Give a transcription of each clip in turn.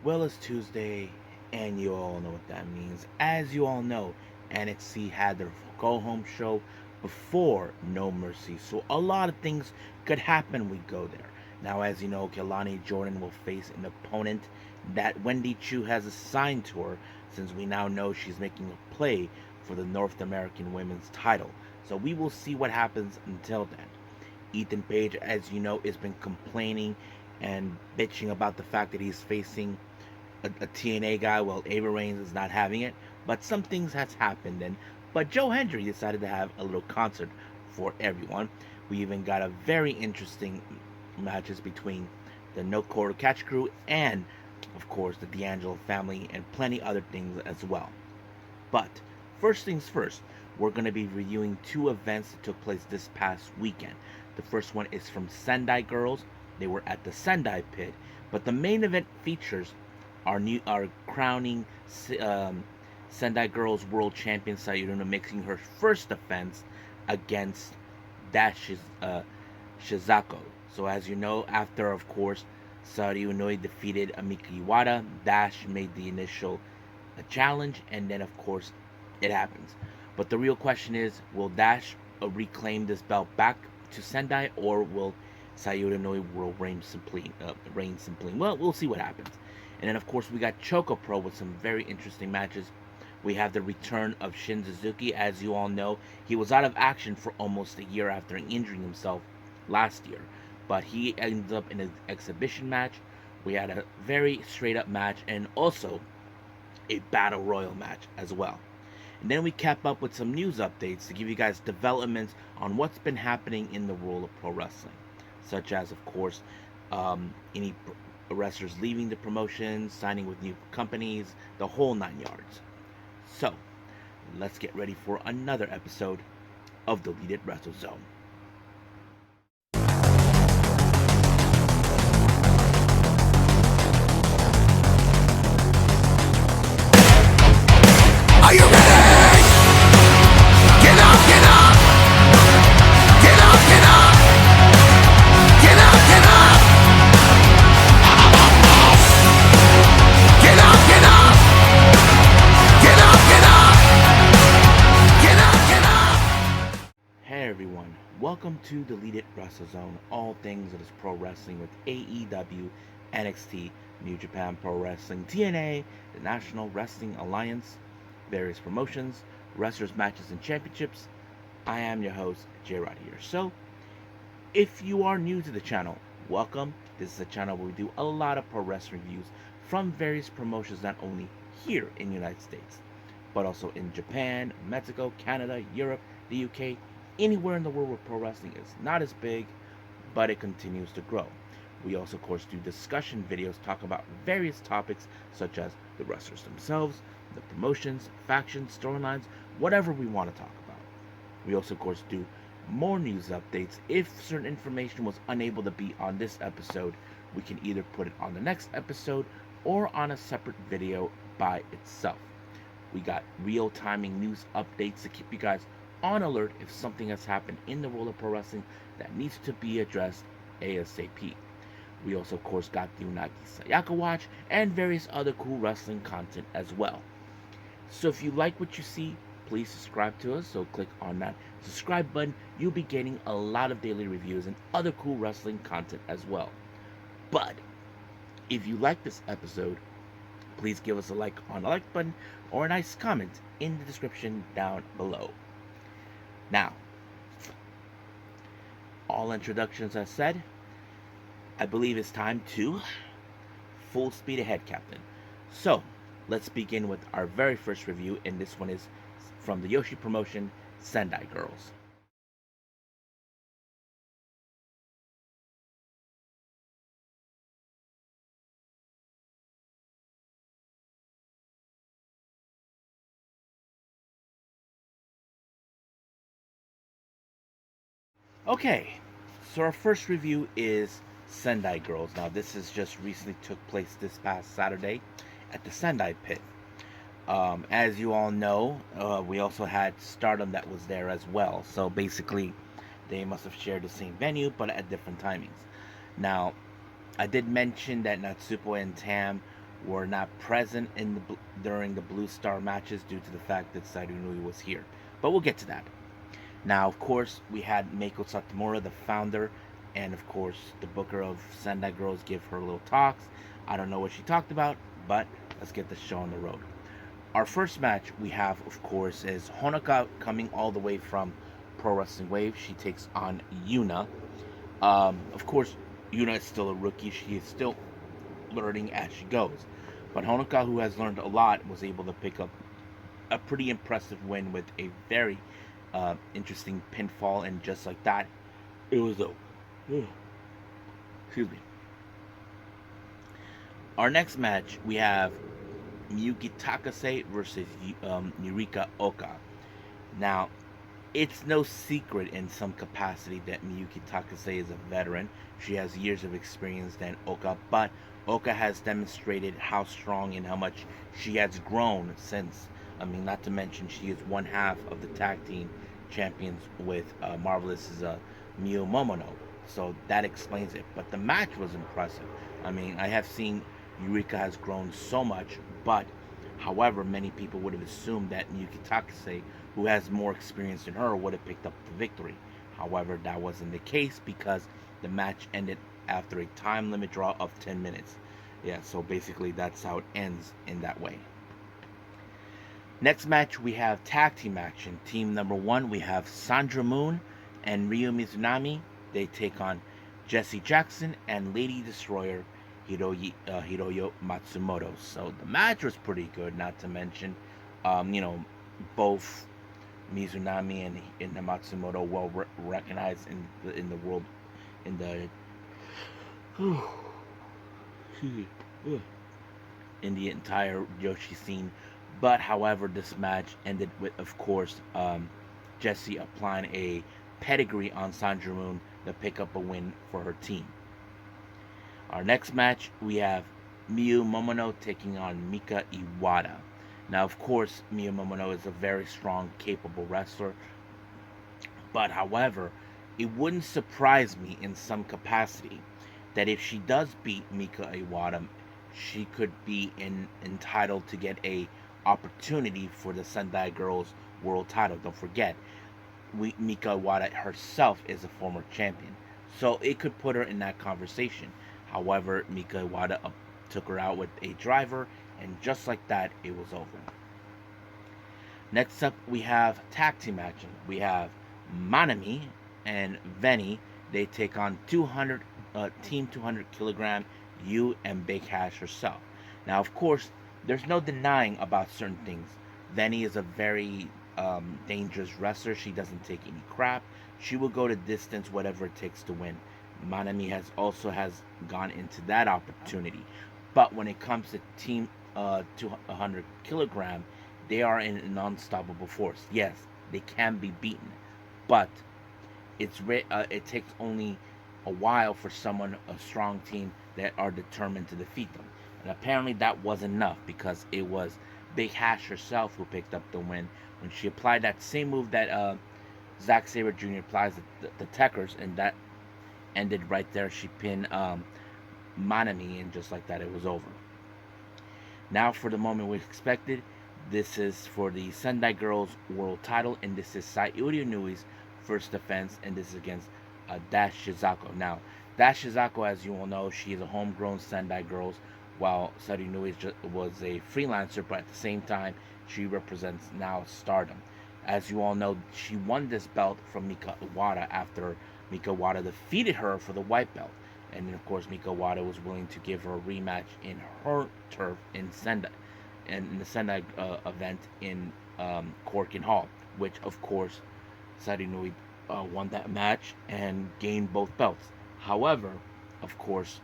Well, it's Tuesday, and you all know what that means. As you all know, NXT had their go home show before No Mercy, so a lot of things could happen when we go there. Now, as you know, Kelani Jordan will face an opponent that Wendy Chu has assigned to her, since we now know she's making a play for the North American Women's title. So we will see what happens until then. Ethan Page, as you know, has been complaining and bitching about the fact that he's facing a TNA guy while Ava Reigns is not having it. But some things has happened, and but Joe Hendry decided to have a little concert for everyone. We even got a very interesting matches between the No Quarter Catch Crew and, of course, the D'Angelo family, and plenty other things as well. But first things first, we're going to be reviewing two events that took place this past weekend. The first one is from Sendai Girls. They were at the Sendai Pit, but the main event features our crowning Sendai Girls World Champion Saori Anou making her first defense against Dash Shizako. So as you know, after of course Saori Anou defeated Amika Iwata, Dash made the initial challenge, and then of course it happens. But the real question is, will Dash reclaim this belt back to Sendai, or will Saori Anou will reign supreme? Well, we'll see what happens. And then of course we got ChocoPro with some very interesting matches. We have the return of Shin Suzuki. As you all know, he was out of action for almost a year after injuring himself last year, but he ends up in an exhibition match. We had a very straight up match, and also a battle royal match as well. And then we cap up with some news updates to give you guys developments on what's been happening in the world of pro wrestling, such as, of course, any wrestlers leaving the promotion, signing with new companies, the whole 9 yards. So, let's get ready for another episode of the Deleted Wrestle Zone. Are you ready? Get up, get up! Get up, get up! Get up, get up! Get up, get up! Get up, get up! Get up, get up! Hey everyone, welcome to Deleted Wrestle Zone, all things that is pro wrestling with AEW, NXT, New Japan Pro Wrestling, TNA, the National Wrestling Alliance, various promotions, wrestlers, matches, and championships. I am your host, J-Rod here. So, if you are new to the channel, welcome. This is a channel where we do a lot of pro wrestling reviews from various promotions, not only here in the United States, but also in Japan, Mexico, Canada, Europe, the UK, anywhere in the world where pro wrestling is not as big, but it continues to grow. We also, of course, do discussion videos, talk about various topics such as the wrestlers themselves, the promotions, factions, storylines, whatever we want to talk about. We also, of course, do more news updates. If certain information was unable to be on this episode, we can either put it on the next episode or on a separate video by itself. We got real-timing news updates to keep you guys on alert if something has happened in the world of pro wrestling that needs to be addressed ASAP. We also, of course, got the Unagi Sayaka Watch and various other cool wrestling content as well. So if you like what you see, please subscribe to us. So click on that subscribe button. You'll be getting a lot of daily reviews and other cool wrestling content as well. But if you like this episode, please give us a like on the like button or a nice comment in the description down below. Now, all introductions are said. I believe it's time to full speed ahead, Captain. So, let's begin with our very first review, and this one is from the Yoshi promotion, Sendai Girls. Okay, so our first review is Sendai Girls. Now, this has just recently took place this past Saturday at the Sendai Pit. As you all know, we also had Stardom that was there as well. So basically, they must have shared the same venue, but at different timings. Now, I did mention that Natsuko and Tam were not present during the Blue Star matches due to the fact that Saori Anou was here. But we'll get to that. Now, of course, we had Meiko Satomura, the founder, and of course, the booker of Sendai Girls, give her little talks. I don't know what she talked about, but let's get the show on the road. Our first match we have, of course, is Honoka coming all the way from Pro Wrestling Wave. She takes on Yuna. Of course, Yuna is still a rookie. She is still learning as she goes. But Honoka, who has learned a lot, was able to pick up a pretty impressive win with a very interesting pinfall, and just like that, it was a. Excuse me. Our next match, we have Miyuki Takase versus Yurika Oka. Now, it's no secret in some capacity that Miyuki Takase is a veteran. She has years of experience than Oka, but Oka has demonstrated how strong and how much she has grown since. I mean, not to mention she is one half of the tag team champions with Marvelous' Miyu Momono. So that explains it. But the match was impressive. I mean, I have seen Yurika has grown so much, but however, many people would have assumed that Miyuki Takase, who has more experience than her, would have picked up the victory. However, that wasn't the case because the match ended after a time limit draw of 10 minutes. Yeah, so basically that's how it ends in that way. Next match, we have tag team action. Team number one, we have Sandra Moon and Ryu Mizunami. They take on Jesse Jackson and Lady Destroyer Hiroyo Matsumoto. So the match was pretty good, not to mention, both Mizunami and Matsumoto well recognized in the world, in the in the entire Yoshi scene. But however, this match ended with, of course, Jesse applying a pedigree on Sandra Moon to pick up a win for her team. Our next match, we have Miyu Momono taking on Mika Iwata. Now, of course, Miyu Momono is a very strong, capable wrestler. But however, it wouldn't surprise me in some capacity that if she does beat Mika Iwata, she could be entitled to get a opportunity for the Sendai Girls World Title. Don't forget, Mika Iwata herself is a former champion, so it could put her in that conversation. However, Mika Iwata took her out with a driver, and just like that, it was over. Next up, we have tag team action. We have Manami and Veni. They take on 200 Team 200 kilogram Yu and Big Hash herself. Now, of course, there's no denying about certain things. Veni is a very dangerous wrestler. She doesn't take any crap. She will go to distance, whatever it takes to win. Manami has gone into that opportunity, but when it comes to Team 200 kilogram, they are in an unstoppable force. Yes, they can be beaten, but it takes only a while for a strong team that are determined to defeat them. And apparently that wasn't enough because it was Big Hash herself who picked up the win when she applied that same move that Zack Sabre Jr. applies, the Techers, and that ended right there. She pinned Manami, and just like that, it was over. Now for the moment we expected. This is for the Sendai Girls World Title, and this is Saori Anou's first defense, and this is against Dash Shizako. Now, Dash Shizako, as you all know, she is a homegrown Sendai Girls, while Saori Anou was a freelancer, but at the same time, she represents now Stardom. As you all know, she won this belt from Mika Iwata after Mika Iwata defeated her for the white belt. And then, of course, Mika Iwata was willing to give her a rematch in her turf in Sendai, and in the Sendai event in Corkin Hall, which, of course, Saori Anou won that match and gained both belts. However, of course,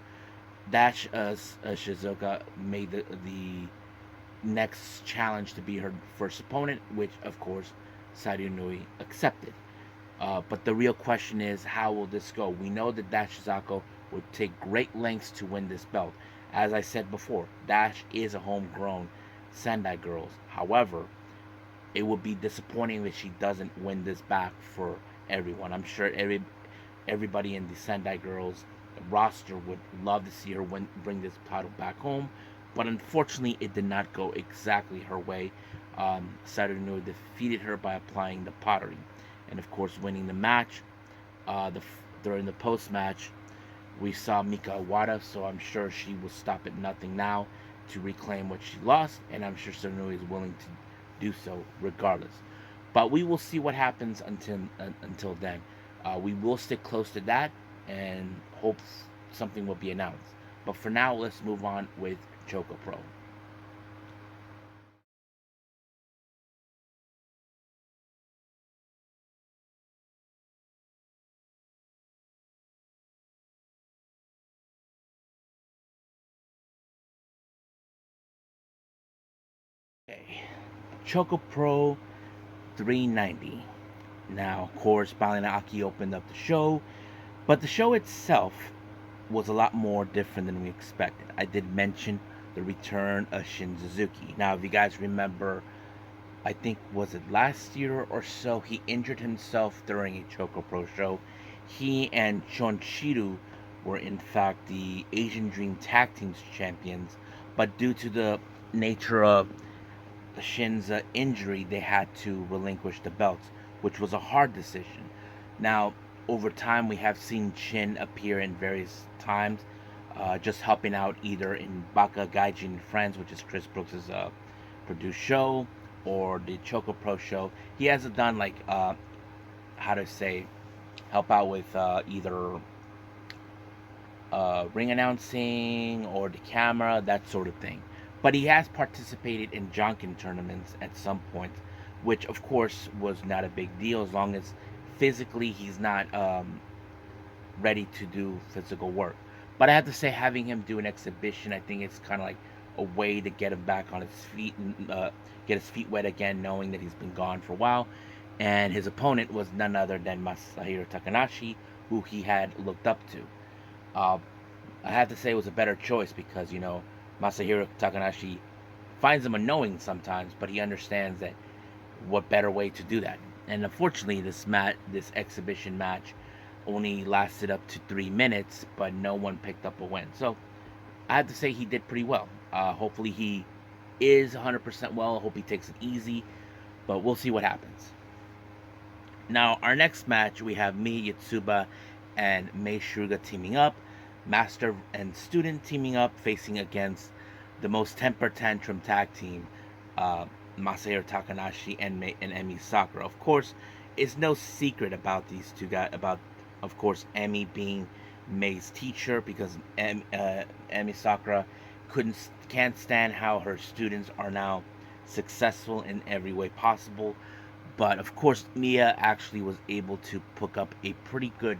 Dash Shizuka made the next challenge to be her first opponent, which, of course, Saori Anou accepted. But the real question is, how will this go? We know that Dash Shizuko would take great lengths to win this belt. As I said before, Dash is a homegrown Sendai Girls. However, it would be disappointing if she doesn't win this back for everyone. I'm sure everybody in the Sendai Girls roster would love to see her bring this title back home. but unfortunately, it did not go exactly her way. Saori Anou defeated her by applying the pottery, and of course, winning the match. During the post match, we saw Mika Iwata, so I'm sure she will stop at nothing now to reclaim what she lost, and I'm sure Saori Anou is willing to do so regardless. But we will see what happens until then. We will stick close to that and hope something will be announced. But for now, let's move on with ChocoPro. Okay, ChocoPro 390. Now, of course, Balinaki opened up the show, but the show itself was a lot more different than we expected. I did mention the return of Shin Suzuki. Now, if you guys remember, I think was it last year or so, he injured himself during a ChocoPro show. He and Shonshiru were in fact the Asian Dream Tag Teams champions, but due to the nature of Shin's injury, they had to relinquish the belts, which was a hard decision. Now, over time, we have seen Shin appear in various times, just helping out either in Baka Gaijin and Friends, which is Chris Brooks' produced show, or the Choco Pro show. He hasn't done like how to say help out with either ring announcing or the camera, that sort of thing. But he has participated in Jonkin tournaments at some point, which of course was not a big deal as long as physically he's not ready to do physical work. But I have to say, having him do an exhibition, I think it's kind of like a way to get him back on his feet and get his feet wet again, knowing that he's been gone for a while. And his opponent was none other than Masahiro Takanashi, who he had looked up to. Uh, I have to say it was a better choice because, Masahiro Takanashi finds him annoying sometimes, but he understands that what better way to do that. And unfortunately, this exhibition match only lasted up to 3 minutes, but no one picked up a win. So I have to say he did pretty well. Hopefully he is 100% well. I hope he takes it easy, but we'll see what happens. Now, our next match, we have Mi Yatsuba and Mei Suruga teaming up, Master and Student teaming up, facing against the most temper tantrum tag team, uh, Masahiro Takanashi and Emi Sakura. Of course, it's no secret about these two guys. About, of course, Emi being Mei's teacher, because Emi Sakura can't stand how her students are now successful in every way possible. But of course, Mia actually was able to pick up a pretty good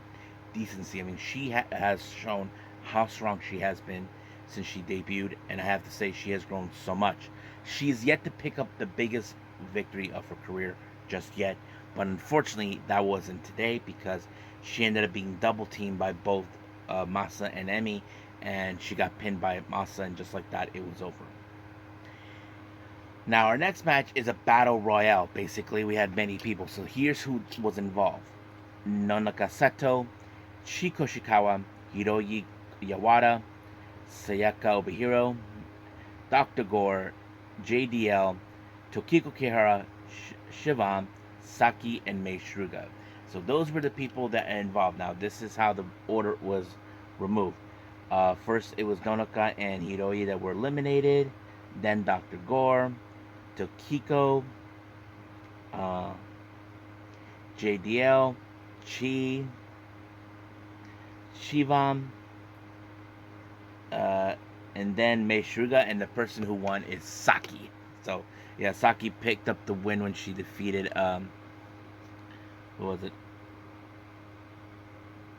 decency. I mean, she has shown how strong she has been since she debuted, and I have to say, she has grown so much. She is yet to pick up the biggest victory of her career just yet, but unfortunately, that wasn't today because she ended up being double teamed by both Masa and Emi, and she got pinned by Masa, and just like that, it was over. Now, our next match is a battle royale. Basically, we had many people, so here's who was involved: Nonaka Seto, Chiko Shikawa, Hiroyi Yawada, Sayaka Obihiro, Dr. Gore, JDL, Tokiko Kihara, Shivam, Saki, and Mei Suruga. So those were the people that are involved. Now, this is how the order was removed. First, it was Nonaka and Hiroi that were eliminated. Then Dr. Gore, Tokiko, uh, JDL, Chi, Shivam, uh, and then Mei Suruga, and the person who won is Saki. So yeah, Saki picked up the win when she defeated what was it?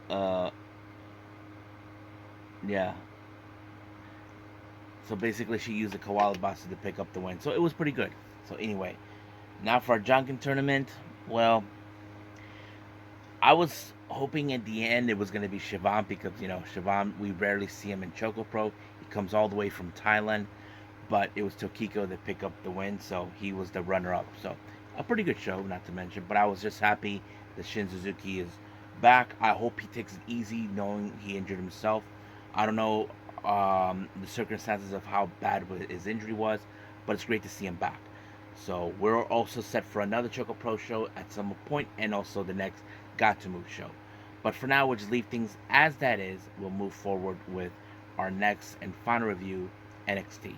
Uh, yeah. So basically, she used the Koala Basta to pick up the win. So it was pretty good. So anyway, now for our Jonkin tournament. Well, I was hoping at the end it was going to be Shivam because, Shivam, we rarely see him in ChocoPro. He comes all the way from Thailand, but it was Tokiko that picked up the win, so he was the runner-up. So a pretty good show, not to mention. But I was just happy that Shin Suzuki is back. I hope he takes it easy, knowing he injured himself. I don't know the circumstances of how bad his injury was, but it's great to see him back. So we're also set for another ChocoPro show at some point, and also the next Got to Move show. But for now, we'll just leave things as that is. We'll move forward with our next and final review, NXT.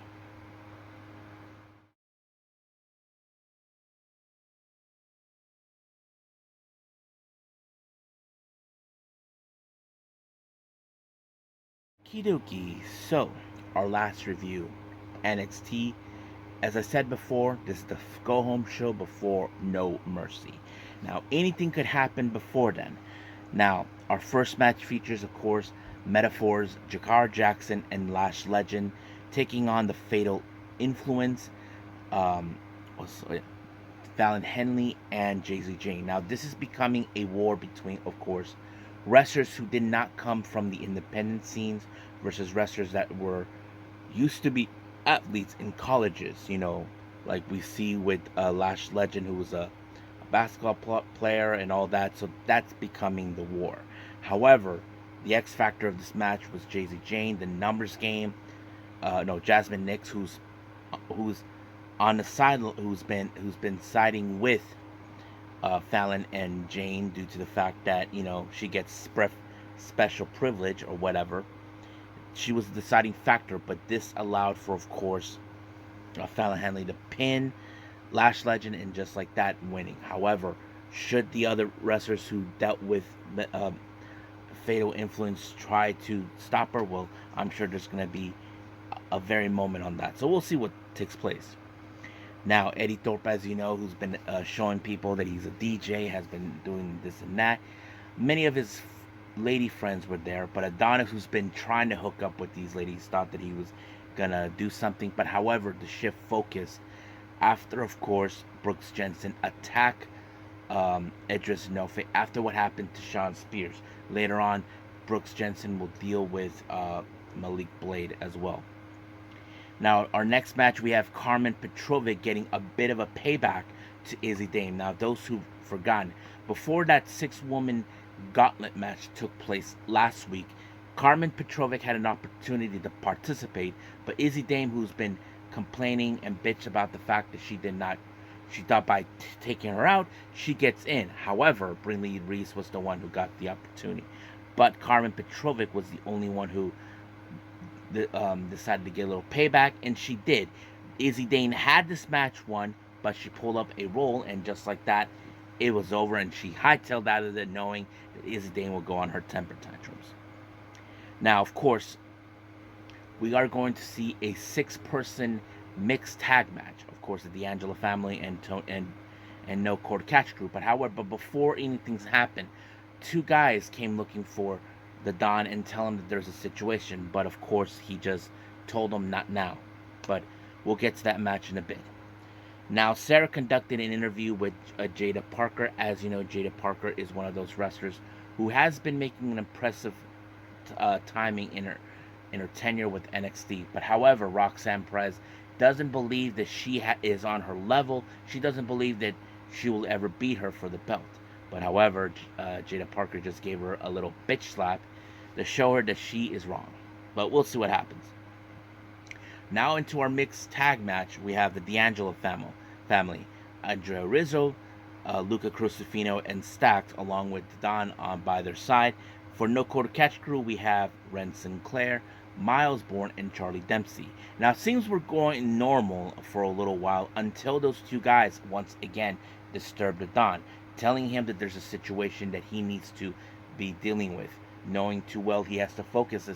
Kidoki. So, our last review, NXT. As I said before, this is the go home show before No Mercy. Now, anything could happen before then. Now, our first match features, of course, Metaphors, Jakar Jackson, and Lash Legend taking on the Fatal Influence, um, Fallon Henley, and Jay-Z Jane. Now, this is becoming a war between, of course, wrestlers who did not come from the independent scenes versus wrestlers that were used to be athletes in colleges, like we see with Lash Legend, who was a basketball player and all that. So that's becoming the war. However, the X factor of this match was Jay Z Jane, the numbers game. No, Jasmine Nix, who's on the side, who's been siding with Fallon and Jane due to the fact that she gets special privilege or whatever. She was the deciding factor, but this allowed for, of course, Fallon Henley to pin Lash Legend and just like that winning. However, should the other wrestlers who dealt with Fatal Influence try to stop her, well, I'm sure there's going to be a very moment on that. So we'll see what takes place. Now, Eddie Thorpe, as you know, who's been showing people that he's a DJ, has been doing this and that. Many of his lady friends were there, but Adonis, who's been trying to hook up with these ladies, thought that he was gonna do something. But however, the shift focus after, of course, Brooks Jensen attack Edris Enofe after what happened to Sean Spears. Later on, Brooks Jensen will deal with Malik Blade as well. Now, our next match, we have Carmen Petrovic getting a bit of a payback to Izzy Dame. Now, those who've forgotten, before that 6-woman gauntlet match took place last week, Carmen Petrovic had an opportunity to participate, but Izzy Dame, who's been complaining and bitch about the fact that she thought by taking her out, she gets in. However, Brinley Reese was the one who got the opportunity. But Carmen Petrovic was the only one who decided to get a little payback, and she did. Izzy Dane had this match won, but she pulled up a roll, and just like that, it was over, and she hightailed out of it knowing that Izzy Dane will go on her temper tantrums. Now, of course, we are going to see a 6-person mixed tag match. Of course, the D'Angelo family and No Quarter Catch Group. But before anything's happened, 2 guys came looking for the Don and tell him that there's a situation. But of course, he just told them not now. But we'll get to that match in a bit. Now, Sarah conducted an interview with Jada Parker. As you know, Jada Parker is one of those wrestlers who has been making an impressive timing in her tenure with NXT. But however, Roxanne Perez doesn't believe that she is on her level. She doesn't believe that she will ever beat her for the belt. But however, Jada Parker just gave her a little bitch slap to show her that she is wrong. But we'll see what happens. Now into our mixed tag match, we have the D'Angelo family. Andrea Rizzo, Luca Crucifino, and Stacked, along with Don on by their side. For No Quarter Catch Crew, we have Ren Sinclair, Miles Bourne, and Charlie Dempsey. Now, things were going normal for a little while until those 2 guys once again disturbed the Don, telling him that there's a situation that he needs to be dealing with, knowing too well he has to focus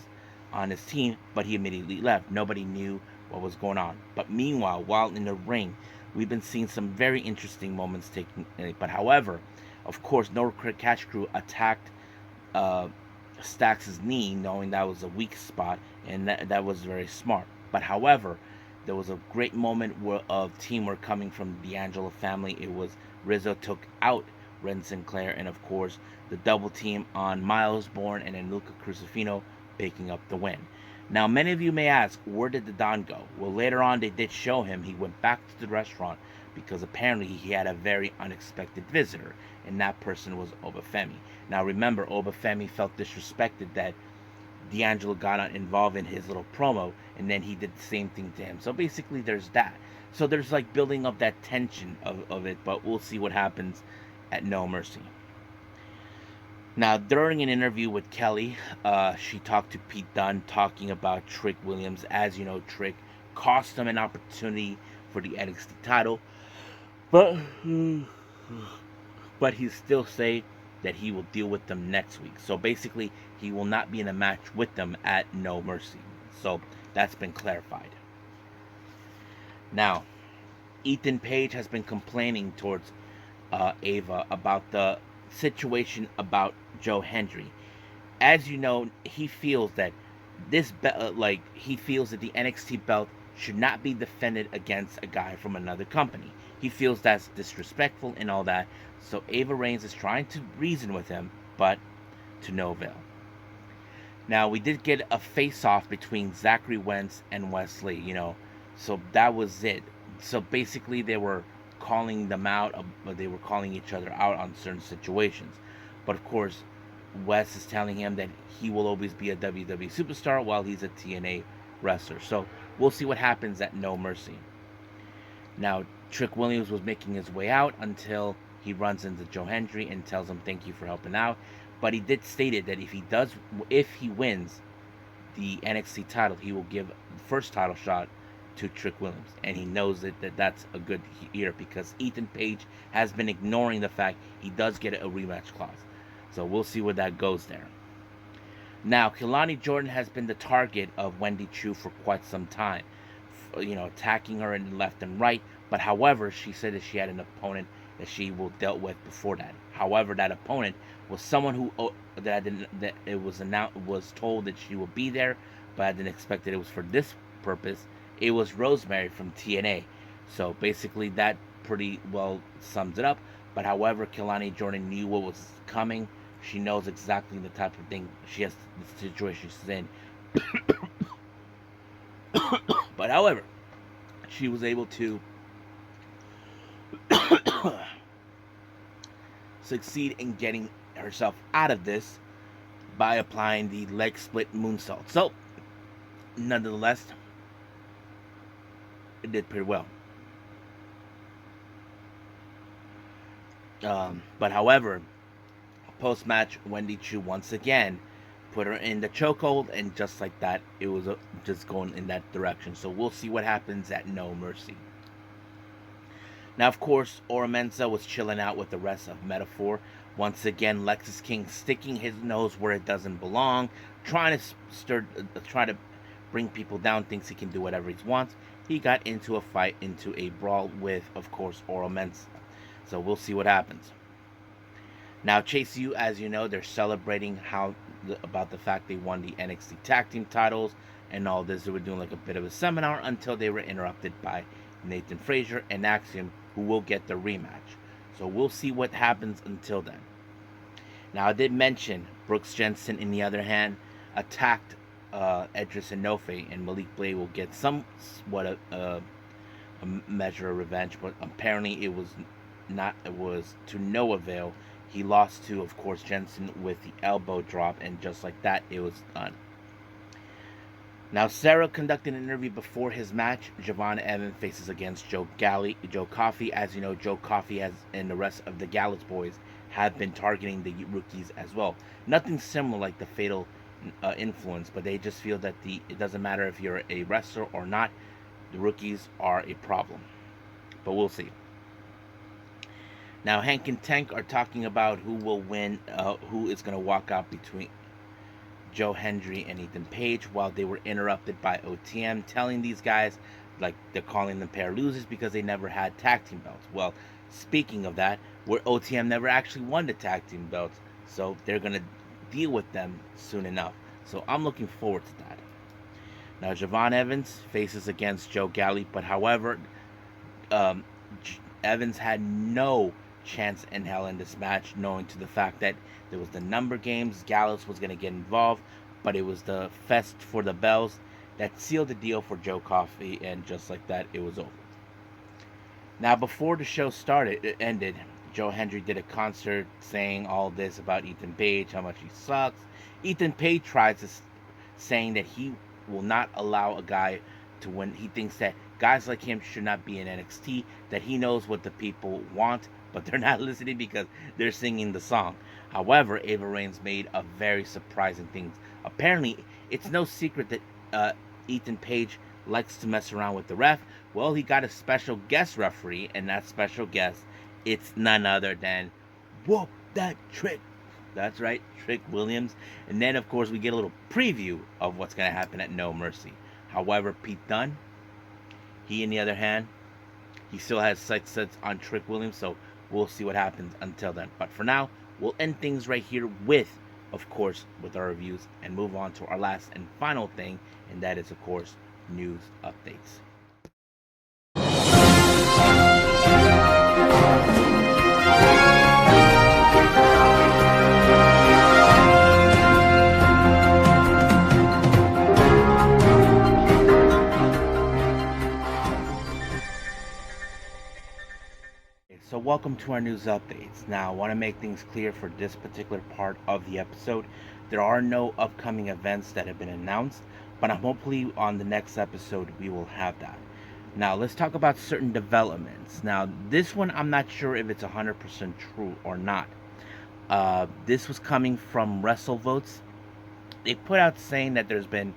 on his team, but he immediately left. Nobody knew what was going on. But meanwhile, while in the ring, we've been seeing some very interesting moments taking place. But however, of course, No Catch Crew attacked Stax' knee, knowing that was a weak spot, and that was very smart. But however, there was a great moment of teamwork coming from the D'Angelo family. It was Rizzo took out Ren Sinclair, and of course, the double team on Miles Bourne and then Luca Crucifino picking up the win. Now, many of you may ask, where did the Don go? Well, later on, they did show him. He went back to the restaurant because apparently he had a very unexpected visitor, and that person was Obafemi. Now, remember, Obafemi felt disrespected that D'Angelo got involved in his little promo, and then he did the same thing to him. So basically, there's that. So there's like building up that tension of it, but we'll see what happens at No Mercy. Now, during an interview with Kelly, she talked to Pete Dunne talking about Trick Williams. As you know, Trick cost him an opportunity for the NXT title, but he still say that he will deal with them next week. So basically, he will not be in a match with them at No Mercy. So that's been clarified. Now, Ethan Page has been complaining towards Ava about the situation about Joe Hendry. As you know, he feels that he feels that the NXT belt should not be defended against a guy from another company. He feels that's disrespectful and all that. So Ava Reigns is trying to reason with him, but to no avail. Now, we did get a face-off between Zachary Wentz and Wesley, so that was it. So basically, they were calling them out, they were calling each other out on certain situations. But of course, Wes is telling him that he will always be a WWE superstar while he's a TNA wrestler. So we'll see what happens at No Mercy. Now, Trick Williams was making his way out until he runs into Joe Hendry and tells him thank you for helping out. But he did state it that if he wins the NXT title, he will give the first title shot to Trick Williams, and he knows that that's a good year because Ethan Page has been ignoring the fact he does get a rematch clause. So we'll see where that goes there. Now, Kelani Jordan has been the target of Wendy Chu for quite some time, attacking her in left and right. But however, she said that she had an opponent that she will dealt with before that. However, that opponent was someone who was told that she would be there, but I didn't expect that it was for this purpose. It was Rosemary from TNA. So basically that pretty well sums it up. But however, Kelani Jordan knew what was coming. She knows exactly the type of thing she has, the situation she's in. But however, she was able to succeed in getting herself out of this by applying the leg split moonsault. So, nonetheless, it did pretty well. But however, post-match, Wendy Chu once again put her in the chokehold, and just like that, it was just going in that direction. So we'll see what happens at No Mercy. Now, of course, Ora Mensa was chilling out with the rest of Metaphor. Once again, Lexis King sticking his nose where it doesn't belong, trying to bring people down, thinks he can do whatever he wants. He got into a brawl with, of course, Ora Mensa. So we'll see what happens. Now, Chase U, as you know, they're celebrating about the fact they won the NXT Tag Team titles and all this. They were doing like a bit of a seminar until they were interrupted by Nathan Frazier and Axiom, who will get the rematch. So we'll see what happens until then. Now, I did mention Brooks Jensen, in the other hand, attacked Edris Enofe, and Malik Blade will get somewhat a measure of revenge, but apparently it was to no avail. He lost to, of course, Jensen with the elbow drop, and just like that, it was done. Now, Sarah conducted an interview before his match. Javon Evans faces against Joe Coffey. As you know, Joe Coffey and the rest of the Gallows boys have been targeting the rookies as well. Nothing similar like the Fatal Influence, but they just feel that it doesn't matter if you're a wrestler or not. The rookies are a problem. But we'll see. Now, Hank and Tank are talking about who will win, who is going to walk out between Joe Hendry and Ethan Page, while they were interrupted by OTM, telling these guys, like, they're calling them pair losers because they never had tag team belts. Well, speaking of that, where OTM never actually won the tag team belts, so they're going to deal with them soon enough. So I'm looking forward to that. Now, Javon Evans faces against Joe Galli, but however, Evans had no chance in hell in this match, knowing to the fact that there was the number games, Gallows was going to get involved, but it was the fest for the bells that sealed the deal for Joe Coffey, and just like that, it was over. Now, before the show ended, Joe Hendry did a concert saying all this about Ethan Page, how much he sucks. Ethan Page tries saying that he will not allow a guy to win. He thinks that guys like him should not be in NXT, that he knows what the people want, but they're not listening because they're singing the song. However, Ava Reigns made a very surprising thing. Apparently, it's no secret that Ethan Page likes to mess around with the ref. Well, he got a special guest referee, and that special guest, it's none other than Whoop That Trick. That's right, Trick Williams. And then, of course, we get a little preview of what's going to happen at No Mercy. However, Pete Dunne, he, on the other hand, he still has sights set on Trick Williams, so we'll see what happens until then. But for now, we'll end things right here with, of course, with our reviews and move on to our last and final thing, and that is, of course, news updates. So welcome to our news updates. Now, I want to make things clear for this particular part of the episode. There are no upcoming events that have been announced, but I'm hopefully on the next episode we will have that. Now, let's talk about certain developments. Now, this one I'm not sure if it's 100% true or not. This was coming from WrestleVotes. They put out saying that there's been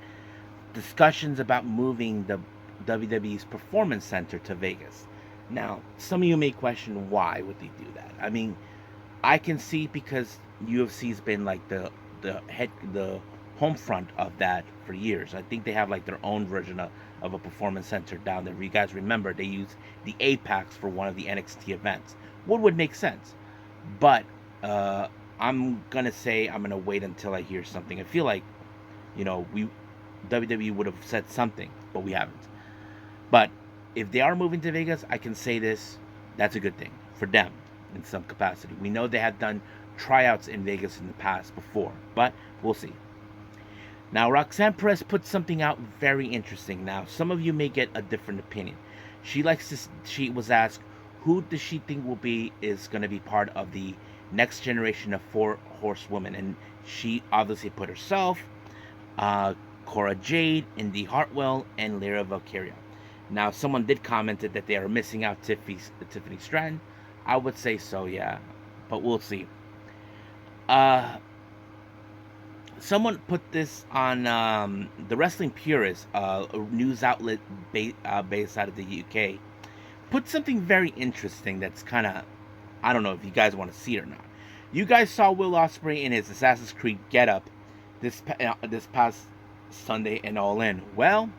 discussions about moving the WWE's Performance Center to Vegas. Now, some of you may question why would they do that. I mean, I can see because UFC's been like the home front of that for years. I think they have like their own version of a performance center down there. If you guys remember, they used the Apex for one of the NXT events. What would make sense? But I'm gonna say I'm gonna wait until I hear something. I feel like, WWE would have said something, but we haven't. But if they are moving to Vegas, I can say this, that's a good thing for them in some capacity. We know they have done tryouts in Vegas in the past before, but we'll see. Now, Roxanne Perez put something out very interesting. Now, some of you may get a different opinion. She was asked, who does she think is going to be part of the next generation of Four Horsewomen? And she obviously put herself, Cora Jade, Indy Hartwell, and Lyra Valkyria. Now, someone did comment that they are missing out Tiffany Stratton. I would say so, yeah. But we'll see. Someone put this on the Wrestling Purist, a news outlet based out of the UK. Put something very interesting that's kind of, I don't know if you guys want to see it or not. You guys saw Will Ospreay in his Assassin's Creed getup this past Sunday and All In. Well,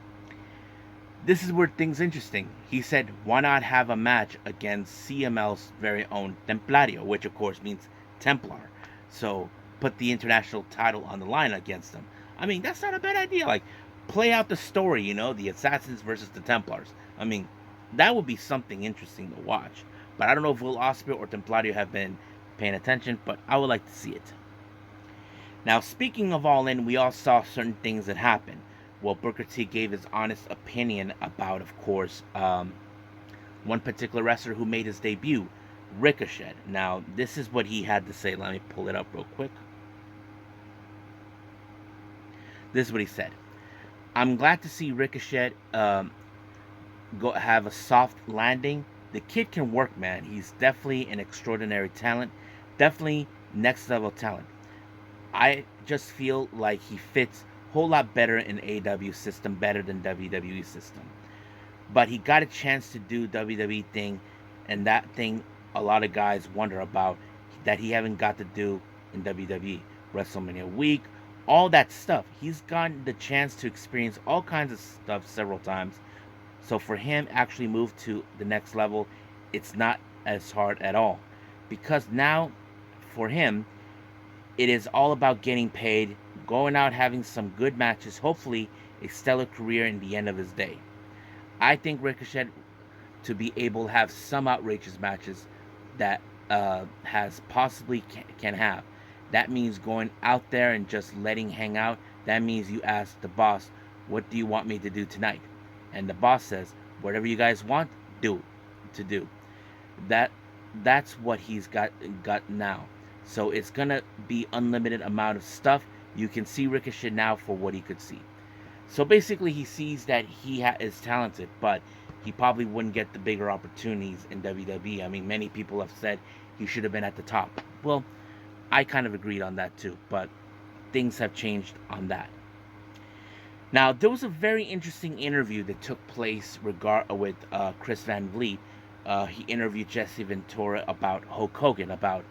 this is where things interesting. He said, why not have a match against CML's very own Templario, which of course means Templar. So put the international title on the line against them. I mean, that's not a bad idea. Like, play out the story, the Assassins versus the Templars. I mean, that would be something interesting to watch. But I don't know if Will Ospreay or Templario have been paying attention, but I would like to see it. Now, speaking of All In, we all saw certain things that happened. Well, Booker T gave his honest opinion about, of course, one particular wrestler who made his debut, Ricochet. Now, this is what he had to say. Let me pull it up real quick. This is what he said. I'm glad to see Ricochet have a soft landing. The kid can work, man. He's definitely an extraordinary talent. Definitely next level talent. I just feel like he fits whole lot better in AEW system, better than WWE system. But he got a chance to do WWE thing, and that thing a lot of guys wonder about that he haven't got to do in WWE. WrestleMania week, all that stuff. He's gotten the chance to experience all kinds of stuff several times. So for him actually move to the next level, it's not as hard at all. Because now for him, it is all about getting paid, going out having some good matches, hopefully a stellar career in the end of his day. I think Ricochet to be able to have some outrageous matches that has possibly can have. That means going out there and just letting hang out. That means you ask the boss, what do you want me to do tonight? And the boss says, whatever you guys want, do. That's what he's got now. So it's gonna be unlimited amount of stuff You can see Ricochet now for what he could see. So basically, he sees that he is talented, but he probably wouldn't get the bigger opportunities in WWE. I mean, many people have said he should have been at the top. Well, I kind of agreed on that too, but things have changed on that. Now, there was a very interesting interview that took place with Chris Van Vliet. He interviewed Jesse Ventura about Hulk Hogan, about,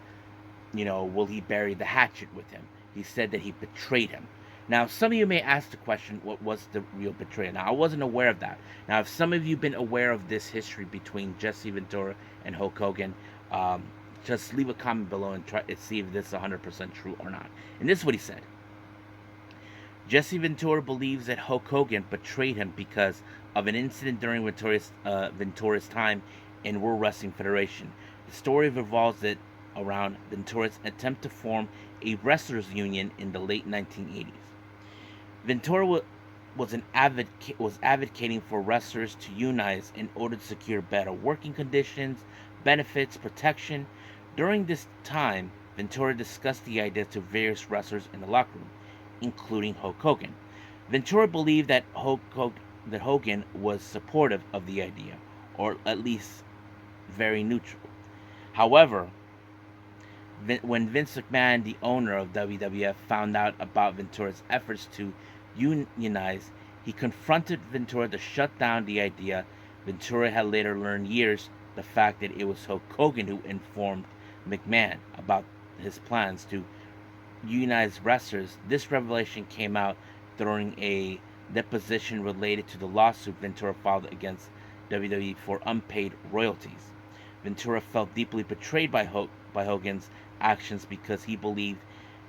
will he bury the hatchet with him? He said that he betrayed him. Now, some of you may ask the question, what was the real betrayal? Now, I wasn't aware of that. Now, if some of you have been aware of this history between Jesse Ventura and Hulk Hogan, just leave a comment below and try to see if this is 100% true or not. And this is what he said. Jesse Ventura believes that Hulk Hogan betrayed him because of an incident during Ventura's time in World Wrestling Federation. The story revolves around Ventura's attempt to form a wrestlers' union in the late 1980s. Ventura was advocating for wrestlers to unionize in order to secure better working conditions, benefits, protection. During this time, Ventura discussed the idea to various wrestlers in the locker room, including Hulk Hogan. Ventura believed that Hogan was supportive of the idea, or at least very neutral. However, when Vince McMahon, the owner of WWF, found out about Ventura's efforts to unionize, he confronted Ventura to shut down the idea. Ventura had later learned the fact that it was Hulk Hogan who informed McMahon about his plans to unionize wrestlers. This revelation came out during a deposition related to the lawsuit Ventura filed against WWE for unpaid royalties. Ventura felt deeply betrayed by Hogan's actions because he believed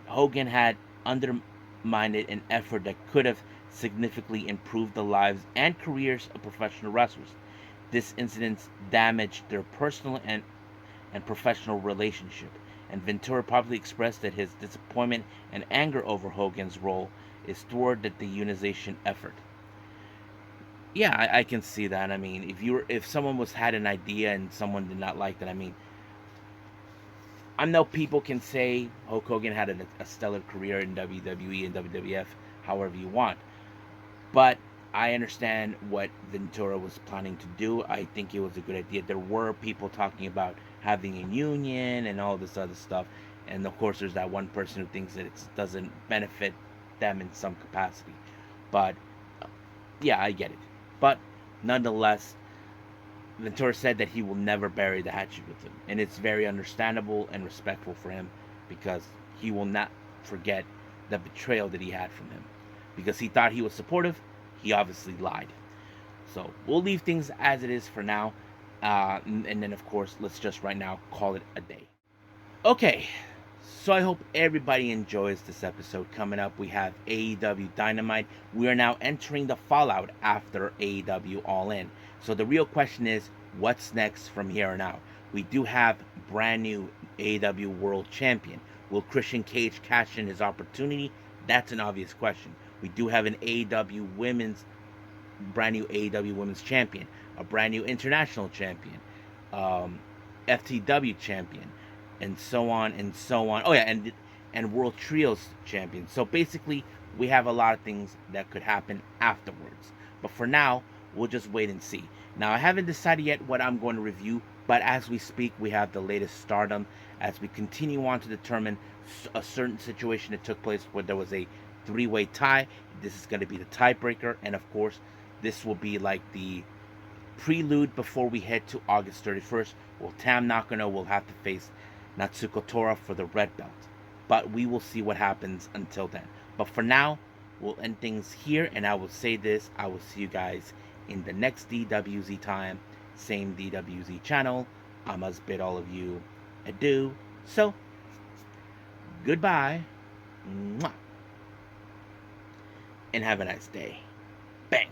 Hogan had undermined an effort that could have significantly improved the lives and careers of professional wrestlers. This incident damaged their personal and professional relationship, and Ventura publicly expressed that his disappointment and anger over Hogan's role is thwarted the unionization effort. Yeah, I can see that. I mean, if someone had an idea and someone did not like that, I mean, I know people can say Hulk Hogan had a stellar career in WWE and WWF, however you want, but I understand what Ventura was planning to do. I think it was a good idea. There were people talking about having a union and all this other stuff, and of course there's that one person who thinks that it doesn't benefit them in some capacity. But yeah, I get it. But nonetheless, Ventura said that he will never bury the hatchet with him, and it's very understandable and respectful for him, because he will not forget the betrayal that he had from him, because he thought he was supportive. He obviously lied. So we'll leave things as it is for now, and then of course let's just right now call it a day. Okay, so I hope everybody enjoys this episode. Coming up, we have AEW Dynamite. We are now entering the fallout after AEW All In. So the real question is, what's next from here on out? We do have brand new AEW World Champion. Will Christian Cage cash in his opportunity? That's an obvious question. We do have an brand new AEW Women's Champion, a brand new International Champion, FTW Champion, and so on and so on. Oh yeah, and World Trios Champion. So basically, we have a lot of things that could happen afterwards. But for now, we'll just wait and see. Now, I haven't decided yet what I'm going to review, but as we speak, we have the latest Stardom as we continue on to determine a certain situation that took place where there was a three-way tie. This is going to be the tiebreaker, and of course, this will be like the prelude before we head to August 31st. Well, Tam Nakano will have to face Natsuko Tora for the red belt, but we will see what happens until then. But for now, we'll end things here, and I will say this: I will see you guys in the next DWZ time, same DWZ channel. I must bid all of you adieu. So, goodbye. Mwah. And have a nice day. Bang.